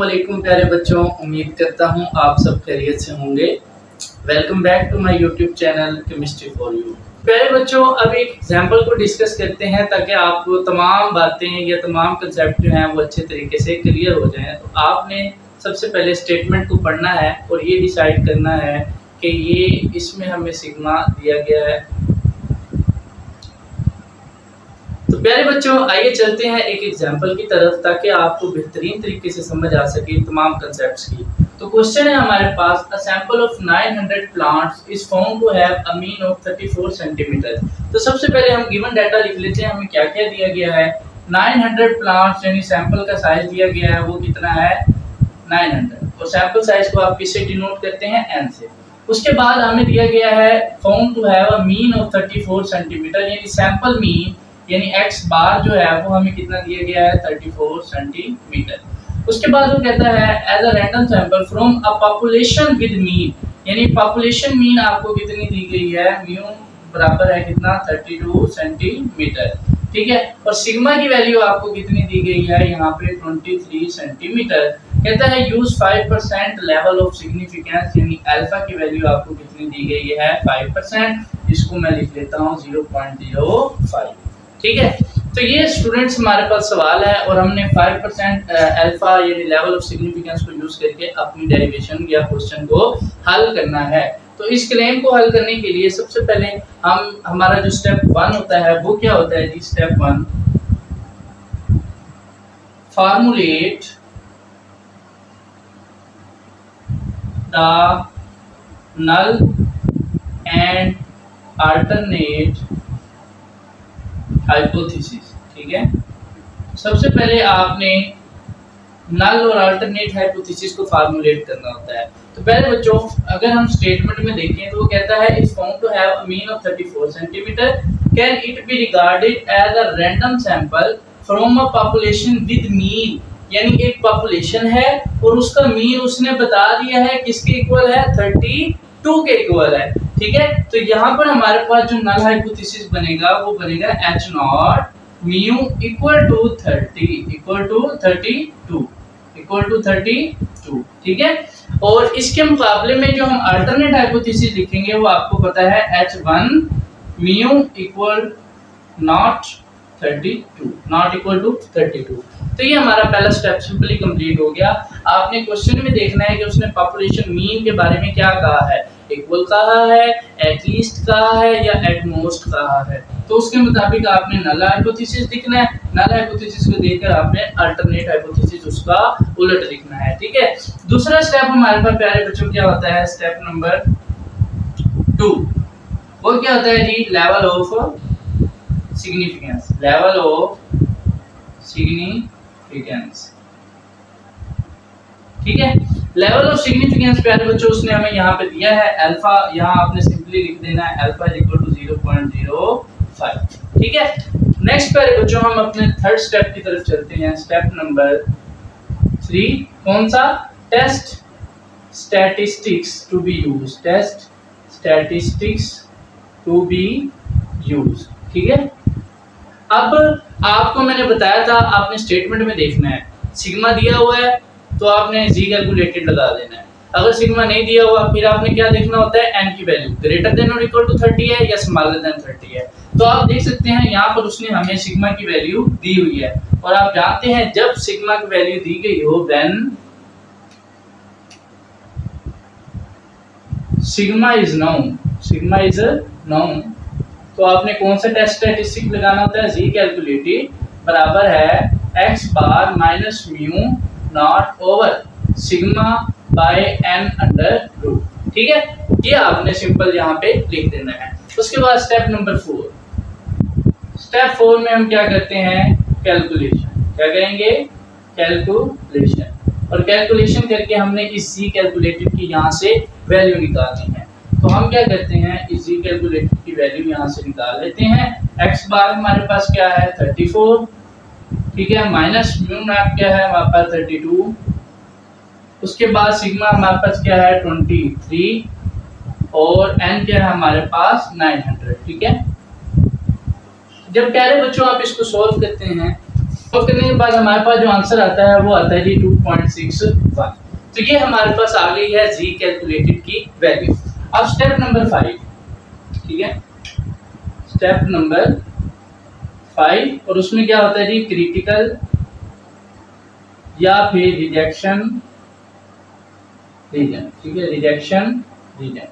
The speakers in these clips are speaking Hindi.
अस्सलामुअलैकुम प्यारे बच्चों, उम्मीद करता हूँ आप सब खैरियत से होंगे। Welcome back to my YouTube channel chemistry for you. प्यारे बच्चों, अब एक एग्जांपल को डिस्कस करते हैं ताकि आपको तमाम बातें या तमाम कंसेप्ट जो हैं वो अच्छे तरीके से क्लियर हो जाएं। तो आपने सबसे पहले स्टेटमेंट को पढ़ना है और ये डिसाइड करना है कि ये इसमें हमें सिग्मा दिया गया है। तो प्यारे बच्चों, आइए चलते हैं एक एग्जांपल की तरफ ताकि आपको बेहतरीन तरीके से समझ आ सके तमाम कंसेप्ट्स की। तो क्वेश्चन है हमारे पास, a sample of 900 plants is found to have a mean of 34 centimetre. तो सबसे पहले हम गिवन डाटा लिख लेते हैं, हमें क्या क्या दिया गया है। 900 प्लांट्स यानी सैंपल का साइज दिया गया है, वो कितना है 900, और सैंपल साइज को आप किससे डिनोट करते हैं, n से। उसके बाद हमें दिया गया है found to have a mean of 34 centimetre, यानी सैंपल मीन यानी x बार जो है वो हमें कितना दिया गया है 34 सेंटीमीटर। उसके बाद वो कहता है as a random sample from a population with mean, यानी पॉपुलेशन मीन आपको कितनी दी गई है, म्यू बराबर है कितना 32 सेंटीमीटर, ठीक है। और सिग्मा की वैल्यू आपको कितनी दी गई है यहाँ पे 23 सेंटीमीटर। कहता है यूज 5% लेवल ऑफ सिग्निफिकेंस, यानी अल्फा की वैल्यू आपको कितनी दी गई है 5%, इसको मैं लिख लेता हूँ 0.05, ठीक है। तो ये स्टूडेंट्स हमारे पास सवाल है और हमने 5% अल्फा यानी लेवल ऑफ सिग्निफिकेंस को यूज करके अपनी डेरिवेशन या क्वेश्चन को हल करना है। तो इस क्लेम को हल करने के लिए सबसे पहले हमारा जो स्टेप 1 होता है वो क्या होता है जी, step 1 formulate the null and alternate hypothesis, ठीक है। सबसे पहले आपने नल और अल्टरनेट हाइपोथेसिस को फार्मूलेट करना होता है। तो पहले बच्चों अगर हम स्टेटमेंट में देखें तो वो कहता है is found to have a mean of 34 centimetre, can it be regarded as a random sample from a population with mean, यानी एक पॉपुलेशन है और उसका मीन उसने बता दिया है किसके इक्वल है 32 के इक्वल है, ठीक है। तो यहाँ पर हमारे पास जो नल हाइपोथेसिस बनेगा वो बनेगा h not mu equal to 30 equal to 32, ठीक है। और इसके मुकाबले में जो हम अल्टरनेट हाइपोथेसिस लिखेंगे वो आपको पता है h1 म्यू इक्वल नॉट 32। तो ये हमारा पहला स्टेप सिंपली कंप्लीट हो गया। आपने क्वेश्चन में देखना है कि उसने पॉपुलेशन मीन के बारे में क्या कहा है, इक्वल कहा है, एटलीस्ट कहा है या एटमोस्ट कहा है। तो उसके मुताबिक आपने नल हाइपोथेसिस लिखना है, नल हाइपोथेसिस को देखकर आपने अल्टरनेट हाइपोथेसिस उसका उलट लिखना है, ठीक है। दूसरा स्टेप हमारे पास प्यारे बच्चों क्या होता है, स्टेप नंबर 2, वो क्या होता है जी, level of significance, level of significance, ठीक है। लेवल ऑफ सिग्निफिकेंस प्यारे बच्चों उसने हमें यहाँ पे दिया है अल्फा, यहाँ आपने सिंपली लिख देना है अल्फा इज इक्वल टू 0.05, ठीक है। नेक्स्ट प्यारे बच्चों हम अपने थर्ड स्टेप की तरफ चलते हैं, स्टेप नंबर 3, कौन सा, test statistics to be use, test statistics to be use, ठीक है। अब आपको मैंने बताया था आपने स्टेटमेंट में देखना है, सिग्मा दिया हुआ है तो आपने जी कैलकुलेटेड लगा देना है। अगर सिग्मा नहीं दिया हुआ फिर आपने क्या देखना होता है, एन की वैल्यू ग्रेटर देन और इक्वल टू 30 है या स्मॉलर देन 30 है। तो आप देख सकते हैं यहाँ पर उसने हमें सिग्मा की वैल्यू दी हुई है और आप जानते हैं जब सिग्मा की वैल्यू दी गई हो व्हेन सिग्मा इज नोन, तो आपने कौन सा टेस्ट स्टैटिस्टिक लगाना होता है, जी कैलकुलेटेड बराबर है x bar minus mu not over sigma by n under root, ठीक है। ये आपने सिंपल यहाँ पे लिख देना है। उसके बाद स्टेप नंबर 4, स्टेप 4 में हम क्या करते हैं, कैलकुलेशन, क्या करेंगे, कैलकुलेशन, और कैलकुलेशन करके हमने इस जी कैलकुलेटेड की यहाँ से वैल्यू निकालनी है। तो हम क्या करते हैं, इस जी कैलकुलेटेड की वैल्यू यहाँ से निकाल लेते हैं। x बार हमारे पास क्या है 34, ठीक है, माइनस म्यू नॉट क्या है हमारे पास 32, उसके बाद सिग्मा हमारे पास क्या है 23 और n क्या है हमारे पास 900, ठीक है। जब प्यारे बच्चों आप इसको सॉल्व करते हैं और करने के बाद हमारे पास जो आंसर आता है वो आता है जी 2.61। तो ये हमारे पास आ गई है जी कैलकुलेटेड की वैल्यू। अब स्टेप नंबर 5, ठीक है, स्टेप नंबर 5, और उसमें क्या होता है जी क्रिटिकल या फिर रिजेक्शन रीजन, ठीक है, रिजेक्शन रीजन।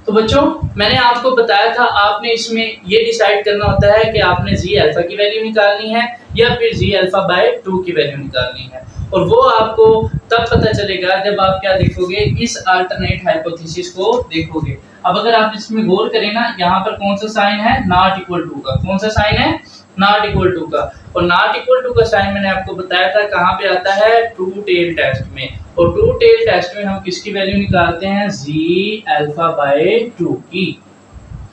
तो बच्चों मैंने आपको बताया था आपने इसमें ये डिसाइड करना होता है कि आपने जी अल्फा की वैल्यू निकालनी है या फिर जी अल्फा बाय 2 की वैल्यू निकालनी है, और वो आपको तब पता चलेगा जब आप क्या देखोगे, इस अल्टरनेट हाइपोथेसिस को देखोगे। अब अगर आप इसमें गौर करें ना, यहाँ पर कौन सा साइन है, नॉट इक्वल टू का, कौन सा साइन है, नॉट इक्वल टू का, और नॉट इक्वल टू का साइन मैंने आपको बताया था कहाँ पे आता है, टू टेल टेस्ट में, और टू टेल टेस्ट में हम किसकी वैल्यू निकालते हैं, जी अल्फा बाय 2 की।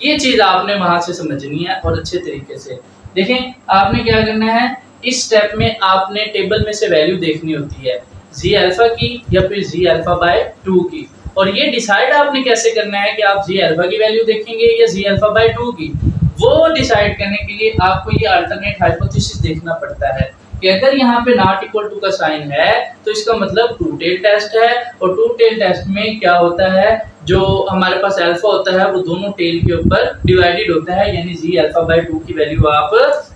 ये चीज आपने वहां से समझनी है और अच्छे तरीके से देखें। आपने क्या करना है, इस स्टेप में आपने टेबल में से वैल्यू देखनी होती है, जी अल्फा की या फिर जी अल्फा बाय 2 की, और ये डिसाइड आपने कैसे करना है कि आप जी अल्फा की वैल्यू देखेंगे या जी अल्फा बाय 2 की। वो डिसाइड करने के लिए आपको ये अल्टरनेट हाइपोथेसिस देखना पड़ता है कि अगर यहाँ पे नॉट इक्वल टू का साइन है तो इसका मतलब टू टेल टेस्ट है, और टू टेल टेस्ट में क्या होता है, जो हमारे पास अल्फा होता है वो दोनों टेल के ऊपर डिवाइडेड होता है, यानी जी अल्फा बाय 2 की वैल्यू आप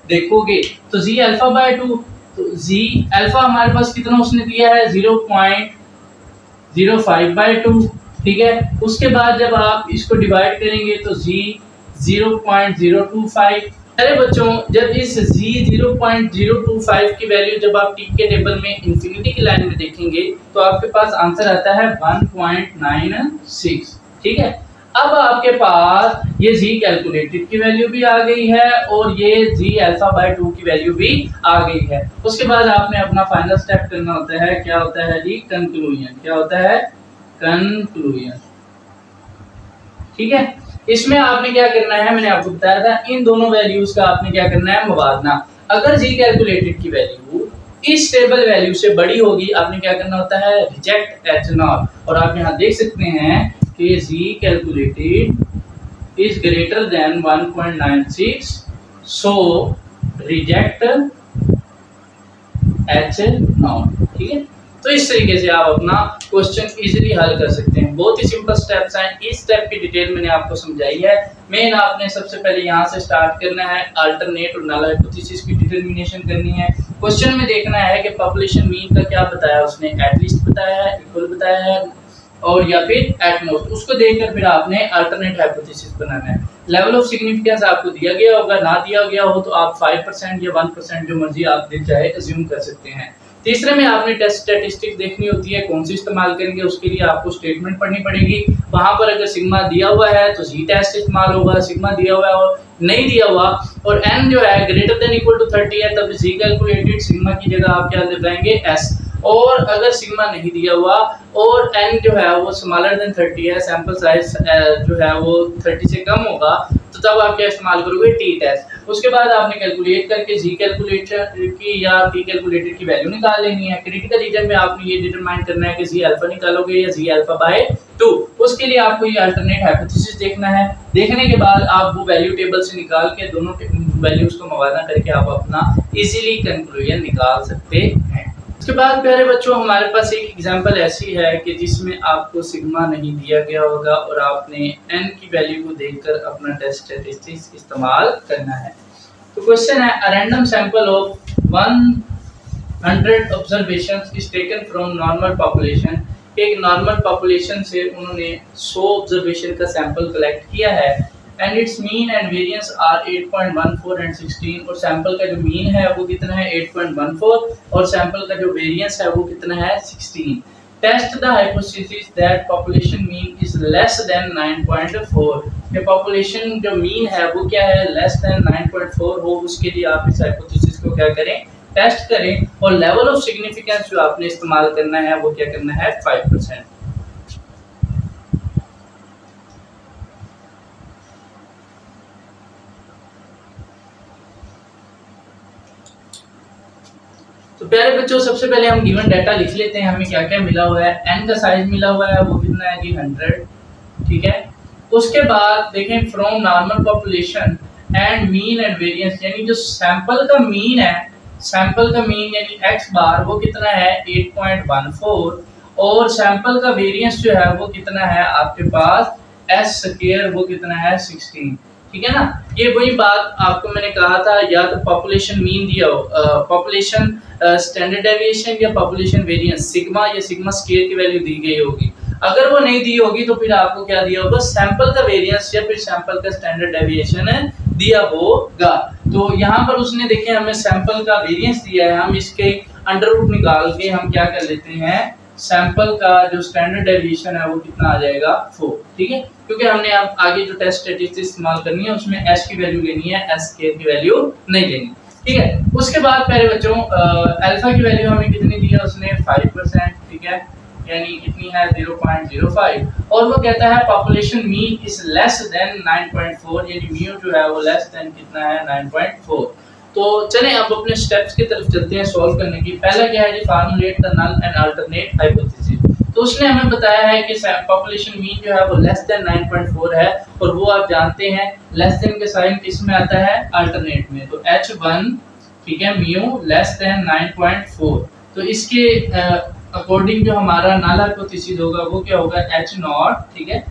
देखोगे। तो जी अल्फा बाय 2, तो जी अल्फा हमारे पास कितना उसने दिया है, 0.05 बाय 2, ठीक है। उसके बाद जब आप इसको डिवाइड करेंगे तो जी 0.025। अरे बच्चों जब इस जी 0.025 की वैल्यू जब आप टी के टेबल में इंफिनिटी की लाइन में देखेंगे तो आपके पास आंसर आता है 1.96, ठीक है। अब आपके पास ये जी कैलकुलेटेड की वैल्यू भी आ गई है और ये जी अल्फा बाय 2 की वैल्यू भी आ गई है। उसके बाद आपने अपना फाइनल स्टेप करना होता है, क्या होता है जी, कंक्लूजन। क्या होता है, कंक्लूजन, ठीक है। इसमें आपने क्या करना है, मैंने आपको बताया था इन दोनों वैल्यूज का आपने क्या करना है, मुवाजना। अगर जी कैलकुलेटेड की वैल्यू इस टेबल वैल्यू से बड़ी होगी आपने क्या करना होता है, रिजेक्ट एच नॉट। और आप यहाँ देख सकते हैं कि Z calculated is greater than 1.96, so reject H not, ठीक है। तो इस तरीके से आप अपना क्वेश्चन इजीली हल कर सकते हैं। बहुत ही सिंपल स्टेप्स हैं, इस स्टेप की डिटेल मैंने आपको समझाई है। मेन आपने सबसे पहले यहाँ से स्टार्ट करना है, अल्टरनेट और नल हाइपोथेसिस की डिटरमिनेशन करनी है। क्वेश्चन में देखना है कि पॉपुलेशन मीन का क्या बताया उसने, एटलीस्ट बताया है, इक्वल बताया है, और या फिर एट मोस्ट, उसको देखकर फिर आपने अल्टरनेट हाइपोथेसिस बनाना है। लेवल ऑफ सिग्निफिकेंस आपको दिया गया होगा, ना दिया गया हो तो आप 5% या 1% जो मर्जी आप चाहे अज्यूम कर सकते हैं। तीसरे में आपने टेस्ट स्टैटिस्टिक्स देखनी होती है, कौन सी इस्तेमाल करेंगे उसके लिए आपको स्टेटमेंट पढ़नी पड़ेगी। वहां पर अगर सिग्मा दिया हुआ है तो जी टेस्ट इस्तेमाल होगा, सिग्मा दिया हुआ है और नहीं दिया हुआ और n जो है ग्रेटर देन इक्वल टू 30 है तब जी कैलकुलेटेड सिग्मा की जगह आप क्या लगाएंगे, s। और अगर सिग्मा नहीं दिया हुआ और n जो है वो स्मॉलर देन 30 है, सैंपल साइज जो है वो 30 से कम होगा, तो तब आप क्या इस्तेमाल करोगे, टी टेस्ट। उसके बाद आपने कैलकुलेट करके जी कैलकुलेटर की या टी कैलकुलेटर की वैल्यू निकाल लेनी है। क्रिटिकल रीजन में आपने ये डिटरमाइन करना है कि जी अल्फा निकालोगे या जी अल्फा बाय 2। उसके लिए आपको ये अल्टरनेट हाइपोथेसिस देखना है। देखने के बाद आप वो वैल्यू टेबल से निकाल के दोनों वैल्यूज को मवादा करके आप अपना इजीली कंक्लूजन निकाल सकते हैं। उसके बाद प्यारे बच्चों हमारे पास एक एग्जांपल ऐसी है कि जिसमें आपको सिग्मा नहीं दिया गया होगा और आपने n की वैल्यू को देखकर अपना टेस्ट स्टैटिस्टिक्स इस्तेमाल करना है। तो क्वेश्चन है, a random sample of 100 observations is taken from normal population. एक नॉर्मल पॉपुलेशन से उन्होंने 100 ऑब्जर्वेशन का सैंपल कलेक्ट किया है and its mean and variance are 8.14 and 16। और सैंपल का जो मीन है वो कितना है, 8.14, और सैंपल का जो वेरिएंस है वो कितना है, 16। Test the hypothesis that population mean is less than 9.4। ये पॉपुलेशन जो मीन है वो क्या है, लेस देन 9.4 हो, उसके लिए आप इस हाइपोथेसिस को क्या करें, टेस्ट करें। और लेवल ऑफ सिग्निफिकेंस जो आपने इस्तेमाल करना है वो क्या करना है, 5%। तो प्यारे बच्चों सबसे पहले हम गिवन डाटा लिख लेते हैं, हमें क्या क्या मिला हुआ है। n का साइज मिला हुआ है वो कितना है जी, 100, ठीक है। उसके बाद देखें from normal population and mean and variance, यानी जो सैंपल का मीन है, सैंपल का मीन यानी x बार वो कितना है 8.14, और सैंपल का वेरिएंस जो है वो कितना है आपके पास s स्क्वायर वो कितना है 16। ठीक है ना। ये वही बात आपको मैंने कहा था, या तो पॉपुलेशन मीन दिया हो, पॉपुलेशन स्टैंडर्ड डेविएशन या पॉपुलेशन वेरिएंस सिग्मा या सिग्मा स्क्वायर की वैल्यू दी गई होगी। अगर वो नहीं दी होगी तो फिर आपको क्या दिया होगा, सैंपल का वेरिएंस या फिर सैंपल का स्टैंडर्ड डेविएशन दिया होगा। तो यहाँ पर उसने देखे हमें सैंपल का वेरिएंस दिया है, हम इसके अंडर रूट निकाल के हम क्या कर लेते हैं, सैंपल का जो स्टैंडर्ड डेविएशन है वो कितना आ जाएगा 4। ठीक है, क्योंकि हमने अब आगे जो टेस्ट स्टैटिस्टिक्स इस्तेमाल करनी है उसमें s की वैल्यू लेनी है, s स्क्वायर की वैल्यू नहीं लेनी। ठीक है, उसके बाद प्यारे बच्चों अल्फा की वैल्यू हमें कितनी दी है उसने 5%। ठीक है, यानी कितनी है 0.05, और वो कहता है population mean is less than 9.4, यानी म्यू जो है वो लेस देन कितना है 9.4। तो चलें अब अपने स्टेप्स की तरफ चलते हैं सॉल्व करने की। पहला क्या है जी, formulate the null and alternate hypothesis. तो उसने हमें बताया है कि पॉपुलेशन मीन जो है वो लेस देन 9.4 है, और वो आप जानते हैं लेस देन का साइन किस में आता है, अल्टरनेट में। तो h1 ठीक है म्यू लेस देन 9.4, तो इसके अकॉर्डिंग जो हमारा नल हाइपोथेसिस होगा वो क्या होगा h0 ठीक है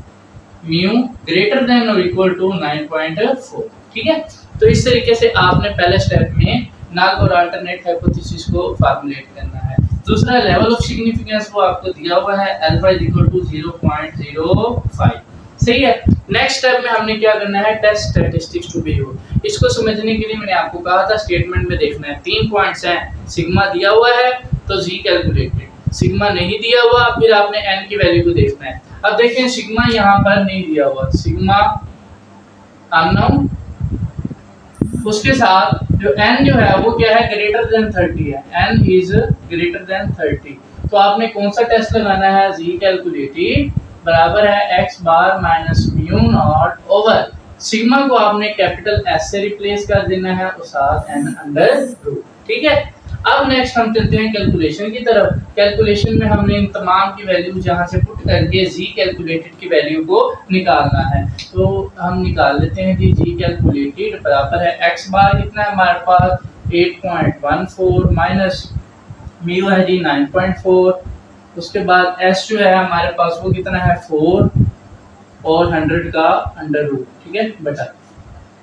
म्यू ग्रेटर देन और इक्वल टू 9.4। ठीक है, तो इस तरीके से आपने पहले स्टेप में नल और अल्टरनेट हाइपोथेसिस को फार्मूलेट करना है। दूसरा लेवल ऑफ सिग्निफिकेंस वो आपको दिया हुआ है अल्फा इज इक्वल टू 0.05। सही है, नेक्स्ट स्टेप में हमने क्या करना है, test statistics to be used. इसको समझने के लिए मैंने आपको कहा था स्टेटमेंट में देखना है, 3 पॉइंट्स हैं, सिग्मा दिया हुआ है तो जी कैलकुलेटेड, सिग्मा नहीं दिया हुआ फिर आपने n की वैल्यू को देखना है। अब देखें सिग्मा यहाँ पर नहीं दिया हुआ, सिग्मा अननोन, उसके साथ जो n जो है वो क्या है ग्रेटर देन 30 है, n इज ग्रेटर देन 30। तो आपने कौन सा टेस्ट लगाना है, जी कैलकुलेटेड बराबर है x bar minus mu not over sigma को आपने कैपिटल S से रिप्लेस कर देना है और साथ n अंडर रूट। ठीक है, अब नेक्स्ट हम चलते हैं कैलकुलेशन की तरफ। कैलकुलेशन में हमने इन तमाम की वैल्यू जहां से पुट करके जी कैलकुलेटेड की वैल्यू को निकालना है। तो हम निकाल लेते हैं कि जी कैलकुलेटेड बराबर है x बार कितना है हमारे पास 8.14 माइनस म्यू है जी 9.4, उसके बाद s जो है हमारे पास वो कितना है 4 और 100 का अंडर रूट। ठीक है बटा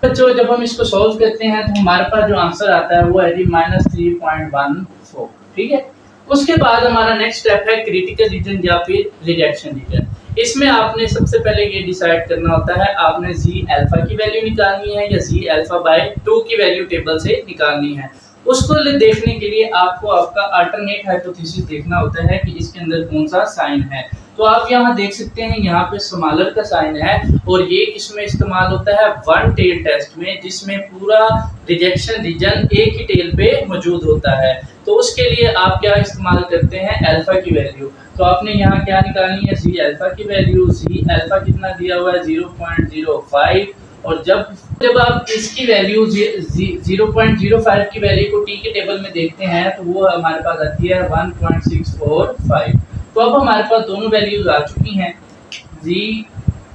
बच्चों, जब हम इसको सॉल्व करते हैं तो हमारे पास जो आंसर आता है वो है जी -3.14। ठीक है, उसके बाद हमारा नेक्स्ट स्टेप है क्रिटिकल रीजन या फिर रिजेक्शन रीजन। इसमें आपने सबसे पहले ये डिसाइड करना होता है आपने जी अल्फा की वैल्यू निकालनी है या जी अल्फा बाय 2 की वैल्यू टेबल से निकालनी है। उसको देखने के लिए आपको आपका अल्टरनेट हाइपोथेसिस देखना होता है कि इसके अंदर कौन सा साइन है। तो आप यहाँ देख सकते हैं यहाँ पे स्मॉलर का साइन है, और ये किसमें इस्तेमाल होता है, वन टेल टेस्ट में, जिसमें पूरा रिजेक्शन रीजन एक ही टेल पे मौजूद होता है। तो उसके लिए आप क्या इस्तेमाल करते हैं, अल्फा की वैल्यू। तो आपने यहाँ क्या निकालनी है, जी अल्फा की वैल्यू। जी अल्फा कितना दिया हुआ है 0.05, और जब आप इसकी वैल्यू 0.05 की वैल्यू को टी के टेबल में देखते हैं तो वो हमारे पास आती है 1.645। तो अब हमारे पास दोनों वैल्यूज आ चुकी हैं, जी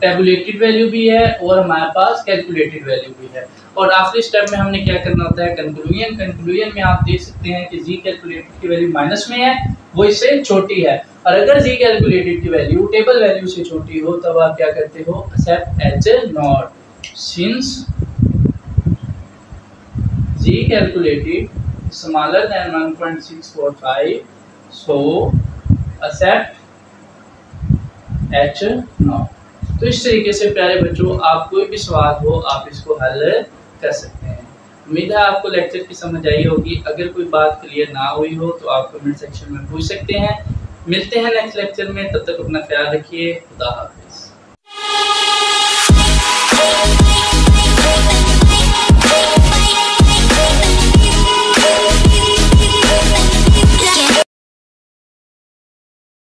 टेबुलेटेड वैल्यू भी है और हमारे पास कैलकुलेटेड वैल्यू भी है। और आखिरी स्टेप में हमने क्या करना होता है, कंक्लूजन। कंक्लूजन में आप देख सकते हैं कि जी कैलकुलेटेड की वैल्यू माइनस में है, वो इससे छोटी है, और अगर जी कैलकुलेटेड की वैल्यू टेबल वैल्यू से छोटी हो तब आप क्या करते हो, accept H not since Z calculated smaller than 1.645 so accept H not. तो इस तरीके से प्यारे बच्चों आप कोई भी सवाल हो आप इसको हल कर सकते हैं। उम्मीद है आपको लेक्चर की समझ आई होगी। अगर कोई बात क्लियर ना हुई हो तो आप कमेंट सेक्शन में पूछ सकते हैं। मिलते हैं नेक्स्ट लेक्चर में, तब तक अपना ख्याल रखिए। खुदा हाफिज़।